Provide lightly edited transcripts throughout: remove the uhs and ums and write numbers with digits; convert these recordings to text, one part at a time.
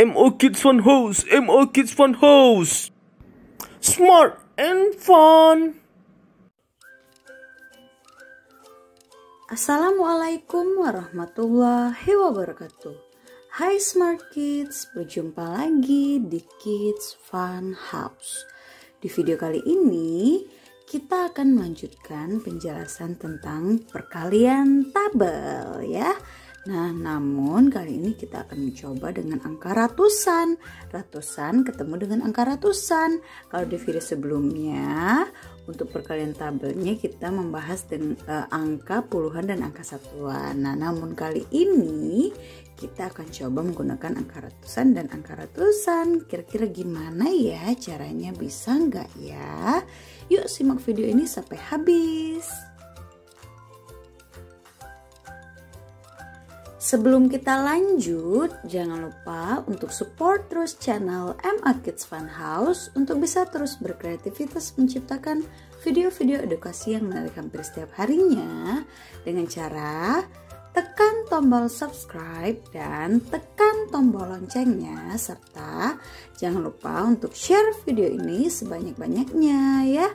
MO Kids Fun House, MO Kids Fun House. Smart and fun. Assalamualaikum warahmatullahi wabarakatuh. Hai Smart Kids, berjumpa lagi di Kids Fun House. Di video kali ini kita akan melanjutkan penjelasan tentang perkalian tabel ya. Nah, namun kali ini kita akan mencoba dengan angka ratusan. Ratusan ketemu dengan angka ratusan. Kalau di video sebelumnya untuk perkalian tabelnya kita membahas dengan angka puluhan dan angka satuan. Nah, namun kali ini kita akan coba menggunakan angka ratusan dan angka ratusan. Kira-kira gimana ya caranya, bisa nggak ya? Yuk simak video ini sampai habis. Sebelum kita lanjut, jangan lupa untuk support terus channel MA Kids Fun House untuk bisa terus berkreativitas menciptakan video-video edukasi yang menarik hampir setiap harinya dengan cara tekan tombol subscribe dan tekan tombol loncengnya, serta jangan lupa untuk share video ini sebanyak-banyaknya ya.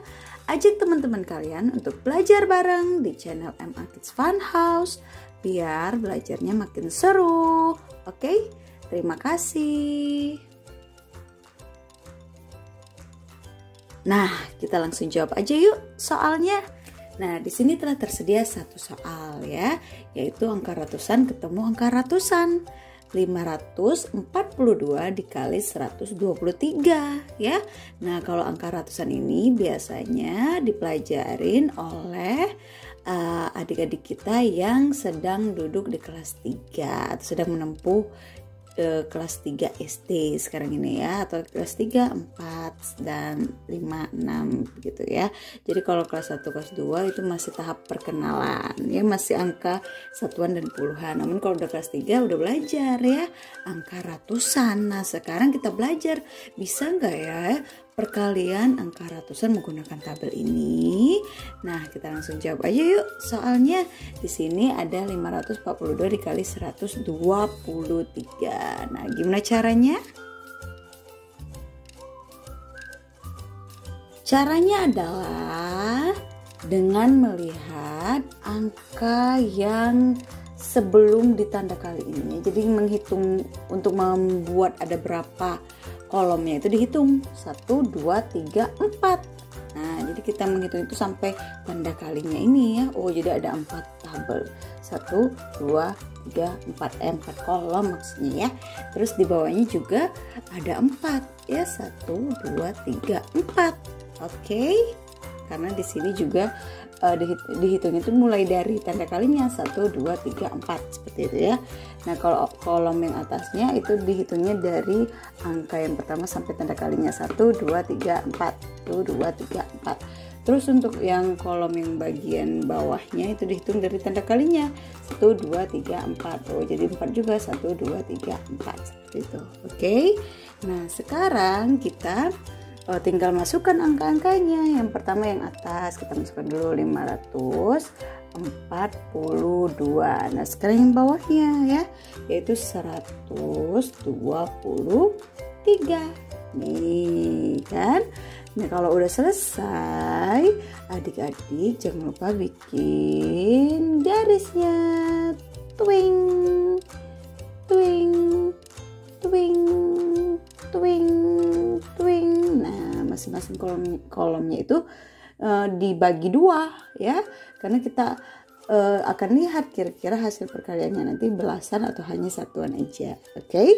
Ajak teman-teman kalian untuk belajar bareng di channel MA Kids Fun House biar belajarnya makin seru. Oke, terima kasih. Nah, kita langsung jawab aja yuk soalnya. Nah, di sini telah tersedia satu soal ya, yaitu angka ratusan ketemu angka ratusan. 542 dikali 123 ya. Nah, kalau angka ratusan ini biasanya dipelajarin oleh adik-adik kita yang sedang duduk di kelas 3 atau sedang menempuh kelas 3 SD sekarang ini ya, atau kelas 3, 4 dan 5, 6 gitu ya. Jadi kalau kelas 1, kelas 2 itu masih tahap perkenalan ya, masih angka satuan dan puluhan. Namun kalau udah kelas 3 udah belajar ya angka ratusan. Nah, sekarang kita belajar bisa nggak ya perkalian angka ratusan menggunakan tabel ini. Nah, kita langsung jawab aja yuk. Soalnya di sini ada 542 dikali 123. Nah, gimana caranya? Caranya adalah dengan melihat angka yang sebelum ditanda kali ini. Jadi menghitung untuk membuat ada berapa kolomnya itu dihitung 1, 2, 3, 4. Nah, jadi kita menghitung itu sampai tanda kalinya ini ya. Oh, jadi ada 4 tabel. 1, 2, 3, 4. 4 kolom maksudnya ya. Terus di bawahnya juga ada 4 ya. 1, 2, 3, 4. Oke. Karena di sini juga dihitung itu mulai dari tanda kalinya 1, 2, 3, 4 seperti itu ya. Nah, kalau kolom yang atasnya itu dihitungnya dari angka yang pertama sampai tanda kalinya 1, 2, 3, 4. 1, 2, 3, 4. Terus untuk yang kolom yang bagian bawahnya itu dihitung dari tanda kalinya 1, 2, 3, 4. Oh, jadi 4 juga 1, 2, 3, 4 seperti itu. Oke. Nah, sekarang kita tinggal masukkan angka-angkanya. Yang pertama yang atas kita masukkan dulu 542. Nah, sekarang yang bawahnya ya, yaitu 123. Nih kan. Nah, kalau udah selesai, adik-adik jangan lupa bikin garisnya. Twing, twing, twing, twing, twing. Nah, masing-masing kolomnya itu dibagi 2 ya, karena kita akan lihat kira-kira hasil perkaliannya nanti belasan atau hanya satuan aja. Oke.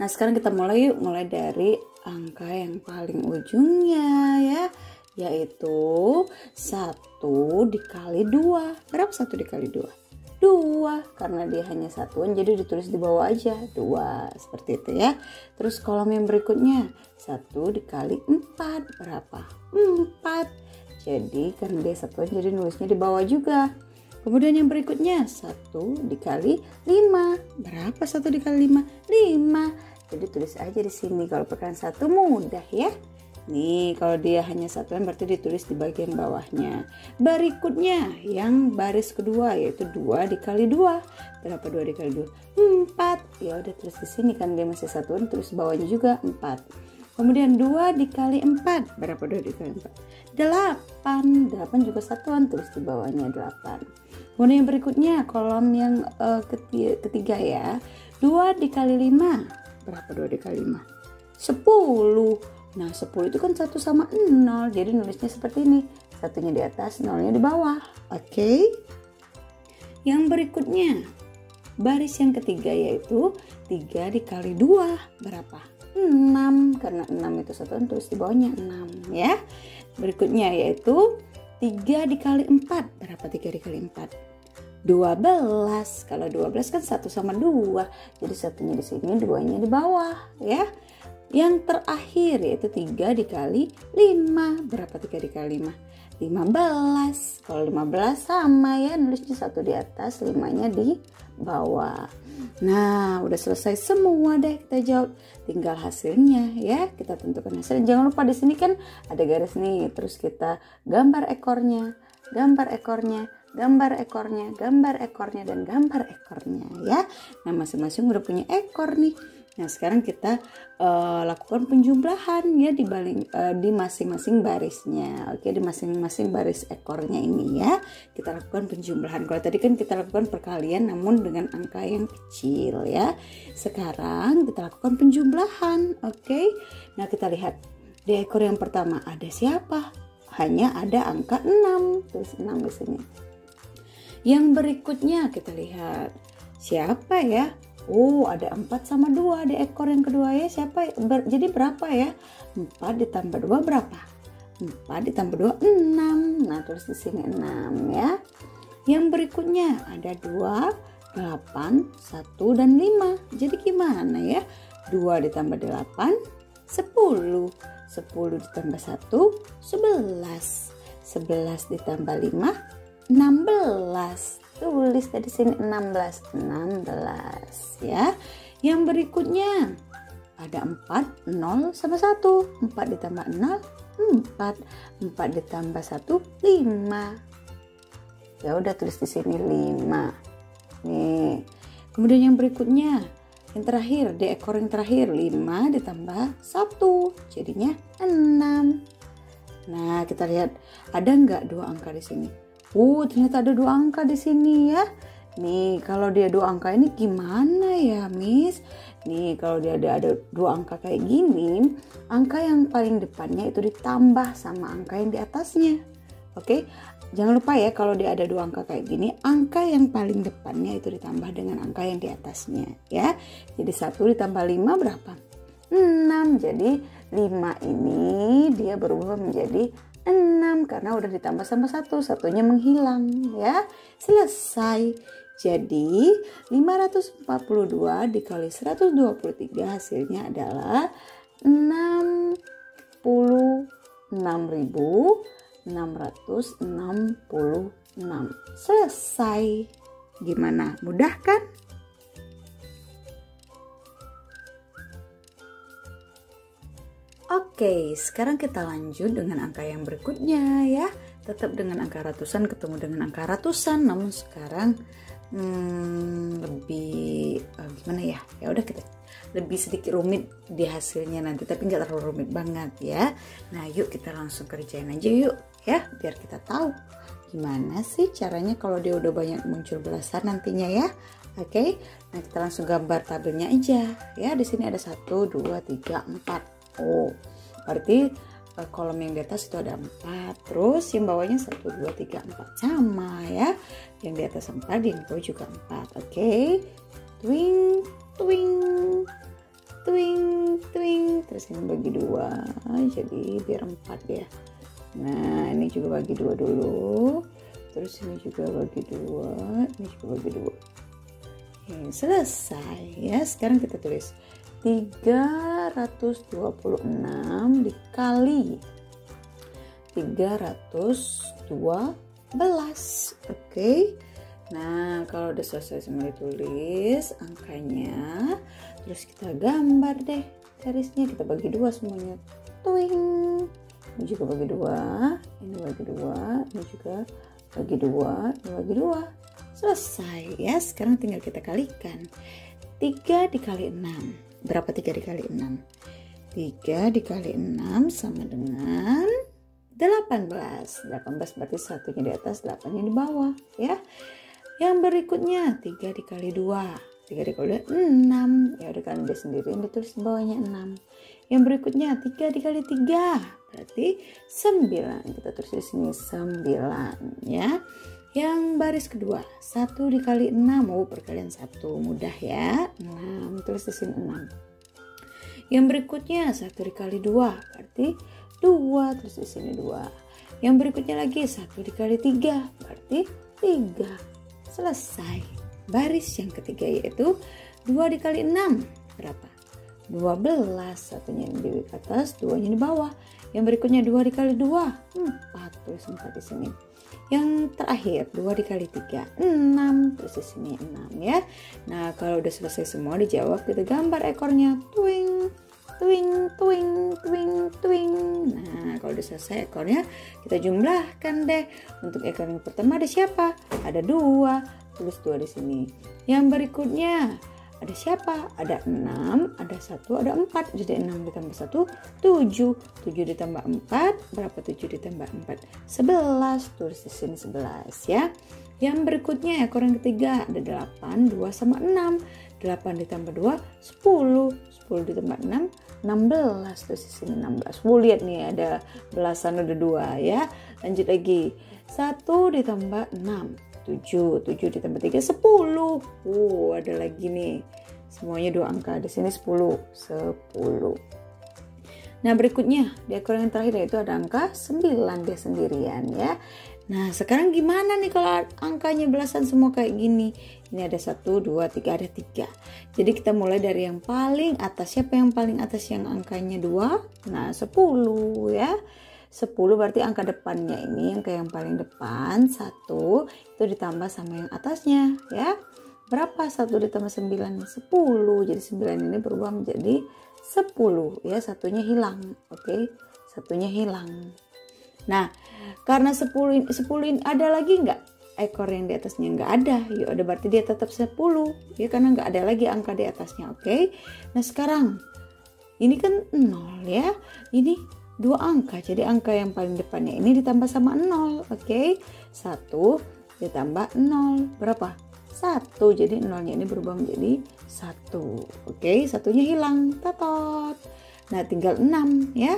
Nah, sekarang kita mulai dari angka yang paling ujungnya ya, yaitu 1 dikali 2. Berapa 1 dikali 2? 2, karena dia hanya satuan jadi ditulis di bawah aja 2 seperti itu ya. Terus kolom yang berikutnya 1 dikali 4 berapa? 4. Jadi karena dia satuan jadi nulisnya di bawah juga. Kemudian yang berikutnya 1 dikali 5. Berapa 1 dikali 5? 5. Jadi tulis aja di sini. Kalau perkalian 1 mudah ya. Nih, kalau dia hanya satuan berarti ditulis di bagian bawahnya. Berikutnya, yang baris kedua yaitu 2 dikali 2. Berapa 2 dikali 2? 4. Ya udah tulis di sini kan dia masih satuan, tulis bawahnya juga 4. Kemudian 2 dikali 4. Berapa 2 dikali 4? 8. 8 juga satuan, tulis di bawahnya 8. Kemudian yang berikutnya, kolom yang ketiga ya. 2 dikali 5. Berapa 2 dikali 5? 10. Nah 10 itu kan 1 sama 0, jadi nulisnya seperti ini, satunya di atas, nolnya di bawah. Oke. Yang berikutnya, baris yang ketiga yaitu 3 dikali 2. Berapa? 6, karena 6 itu satuan, tulis di bawahnya 6 ya. Berikutnya yaitu 3 dikali 4. Berapa 3 dikali 4? 12. Kalau 12 kan 1 sama 2, jadi satunya di sini, 2-nya di bawah ya. Yang terakhir yaitu 3 dikali 5. Berapa 3 dikali 5? 15. Kalau 15 sama ya, nulisnya 1 di atas, 5-nya di bawah. Nah, udah selesai semua deh kita jawab. Tinggal hasilnya ya, kita tentukan hasilnya. Jangan lupa di sini kan ada garis nih, terus kita gambar ekornya, gambar ekornya, gambar ekornya, gambar ekornya, dan gambar ekornya ya. Nah, masing-masing udah punya ekor nih. Nah, sekarang kita lakukan penjumlahan ya di masing-masing barisnya. Oke, di masing-masing baris ekornya ini ya. Kita lakukan penjumlahan. Kalau tadi kan kita lakukan perkalian namun dengan angka yang kecil ya. Sekarang kita lakukan penjumlahan. Oke. Nah, kita lihat di ekor yang pertama ada siapa? Hanya ada angka 6. Tulis 6 di sini. Yang berikutnya kita lihat siapa ya? Oh, ada 4 sama 2 di ekor yang kedua ya. Siapa? Jadi berapa ya? 4 ditambah 2 berapa? 4 ditambah 2 6. Nah, tulis di sini 6 ya. Yang berikutnya ada 2, 8, 1 dan 5. Jadi gimana ya? 2 ditambah 8 10. 10 ditambah 1 11. 11 ditambah 5 16. Tulis dari sini 16 ya. Yang berikutnya ada 4, 0 sama 1. 4 ditambah 0 4. 4 ditambah 1 5. Ya udah tulis di sini 5. Nih. Kemudian yang berikutnya, yang terakhir di ekor yang terakhir 5 ditambah 1 jadinya 6. Nah, kita lihat ada nggak 2 angka di sini? Ternyata ada 2 angka di sini ya. Nih, kalau dia 2 angka ini gimana ya, Miss? Nih, kalau dia ada 2 angka kayak gini, angka yang paling depannya itu ditambah sama angka yang di atasnya. Oke? Jangan lupa ya, kalau dia ada 2 angka kayak gini, angka yang paling depannya itu ditambah dengan angka yang di atasnya ya. Jadi 1 ditambah 5 berapa? 6. Jadi 5 ini dia berubah menjadi 6 karena udah ditambah sama 1, satunya menghilang ya. Selesai. Jadi 542 dikali 123 hasilnya adalah 66.666. Selesai. Gimana? Mudah kan? Oke, sekarang kita lanjut dengan angka yang berikutnya ya. Tetap dengan angka ratusan ketemu dengan angka ratusan, namun sekarang lebih gimana ya? Ya udah, kita lebih sedikit rumit di hasilnya nanti, tapi nggak terlalu rumit banget ya. Nah, yuk kita langsung kerjain aja yuk ya, biar kita tahu gimana sih caranya kalau dia udah banyak muncul belasan nantinya ya. Oke, nah kita langsung gambar tabelnya aja ya. Di sini ada 1, 2, 3, 4. Berarti kolom yang di atas itu ada 4, terus yang bawahnya 1, 2, 3, 4 sama ya. Yang di atas 4, yang bawah juga 4. Oke. Twing, twing, twing, twing. Terus ini bagi 2, jadi biar 4 ya. Nah, ini juga bagi 2 dulu. Terus ini juga bagi 2, ini juga bagi 2. Oke, selesai ya. Sekarang kita tulis 326 dikali 312. Oke. Nah, kalau udah selesai semua ditulis angkanya, terus kita gambar deh garisnya, kita bagi 2 semuanya. twing. Ini juga bagi 2, ini bagi 2, ini juga bagi 2, ini bagi 2. Selesai ya. Sekarang tinggal kita kalikan. 3 dikali 6. Berapa 3 dikali 6? 3 dikali 6 sama dengan 18. 18 berarti satunya di atas, 8-nya di bawah ya. Yang berikutnya 3 dikali 2. 3 dikali 2 6. Ya udah kan dia sendiri ditulis di bawahnya 6. Yang berikutnya 3 dikali 3 berarti 9. Kita tulis di sini 9 ya. Yang baris kedua 1 dikali 6. Perkalian 1 mudah ya. 6 tulis di sini 6. Yang berikutnya 1 dikali 2 berarti 2, terus di sini 2. Yang berikutnya lagi 1 dikali 3 berarti 3. Selesai. Baris yang ketiga yaitu 2 dikali 6 berapa? 12. Satunya di atas, 2-nya di bawah. Yang berikutnya 2 dikali 2 4, terus 4 di sini. Yang terakhir 2 dikali 3 6, terus di sini 6 ya. Nah, kalau udah selesai semua dijawab, kita gambar ekornya. Twing, twing, twing, twing, twing. Nah, kalau udah selesai ekornya, kita jumlahkan deh. Untuk ekor yang pertama ada siapa? Ada 2, tulis 2 di sini. Yang berikutnya ada siapa? Ada 6, ada 1, ada 4. Jadi 6 ditambah 1, 7. 7 ditambah 4, berapa 7 ditambah 4? 11. Tulis di sini 11 ya. Yang berikutnya ekor yang ketiga ada 8, 2 sama 6. 8 ditambah 2, 10. 10 ditambah 6, 16. Terus di sini 16. Lihat nih ada belasan, ada 2 ya. Lanjut lagi. 1 ditambah 6. 7 ditambah 3 10. Ada lagi nih. Semuanya 2 angka. Di sini 10. Nah, berikutnya di ekor yang terakhir yaitu ada angka 9 dia sendirian ya. Nah, sekarang gimana nih kalau angkanya belasan semua kayak gini? Ini ada 1 2 3, ada 3. Jadi kita mulai dari yang paling atas. Siapa yang paling atas yang angkanya 2? Nah, 10 ya. 10 berarti angka depannya ini, angka yang paling depan 1 itu ditambah sama yang atasnya ya. Berapa 1 ditambah 9? 10. Jadi 9 ini berubah menjadi 10 ya, satunya hilang. Oke, satunya hilang. Nah, karena 10 ini ada lagi nggak ekor yang di atasnya? Nggak ada. Ya udah berarti dia tetap 10 ya, karena nggak ada lagi angka di atasnya. Oke. Nah, sekarang ini kan 0 ya. Ini 2 angka, jadi angka yang paling depannya ini ditambah sama 0. Oke, 1 ditambah 0 berapa? 1. Jadi 0-nya ini berubah menjadi 1. Oke, satunya hilang. Tatot. Nah, tinggal 6 ya.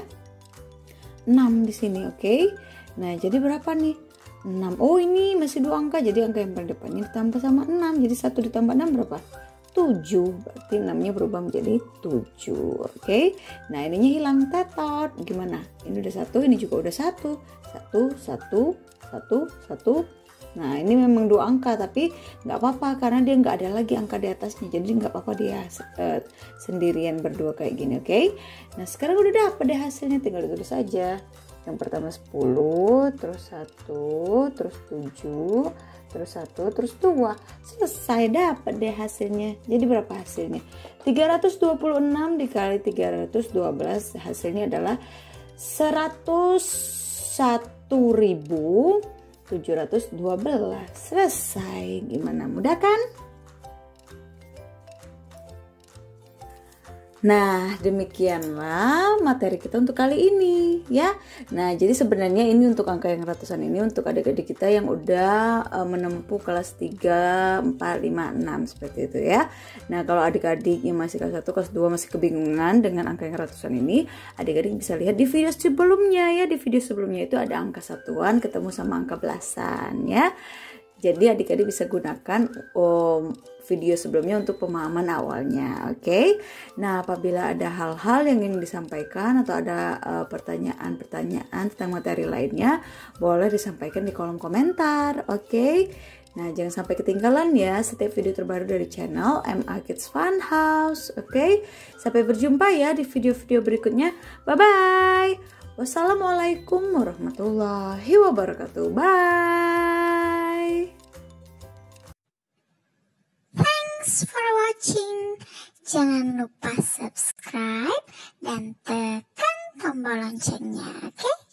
6 di sini. Oke. Nah, jadi berapa nih? 6. Oh, ini masih 2 angka, jadi angka yang paling depannya ditambah sama 6. Jadi 1 ditambah 6 berapa? 7. Berarti 6-nya berubah menjadi 7. Oke. Nah, ininya hilang. Tetot. Gimana? Ini udah 1, ini juga udah 1. 1 1 1 1. Nah, ini memang 2 angka, tapi nggak apa-apa karena dia nggak ada lagi angka di atasnya. Jadi nggak apa-apa dia sendirian berdua kayak gini. Oke. Nah, sekarang udah dapet deh hasilnya, tinggal ditulis saja. Yang pertama 10, terus 1, terus 7, terus 1, terus 2. Selesai, dapat deh hasilnya. Jadi berapa hasilnya? 326 dikali 312, hasilnya adalah 101.712. Selesai. Gimana, mudah kan? Nah, demikianlah materi kita untuk kali ini ya. Nah, jadi sebenarnya ini untuk angka yang ratusan ini untuk adik-adik kita yang udah menempuh kelas 3, 4, 5, 6 seperti itu ya. Nah, kalau adik-adik yang masih kelas 1, kelas 2 masih kebingungan dengan angka yang ratusan ini, adik-adik bisa lihat di video sebelumnya ya. Di video sebelumnya itu ada angka satuan ketemu sama angka belasan ya. Jadi adik-adik bisa gunakan video sebelumnya untuk pemahaman awalnya, oke? Nah, apabila ada hal-hal yang ingin disampaikan atau ada pertanyaan-pertanyaan tentang materi lainnya, boleh disampaikan di kolom komentar, oke? Nah, jangan sampai ketinggalan ya setiap video terbaru dari channel MA Kids Fun House, oke? Sampai berjumpa ya di video-video berikutnya. Bye-bye! Wassalamualaikum warahmatullahi wabarakatuh. Bye! Thanks for watching. Jangan lupa subscribe dan tekan tombol tombol loncengnya, oke?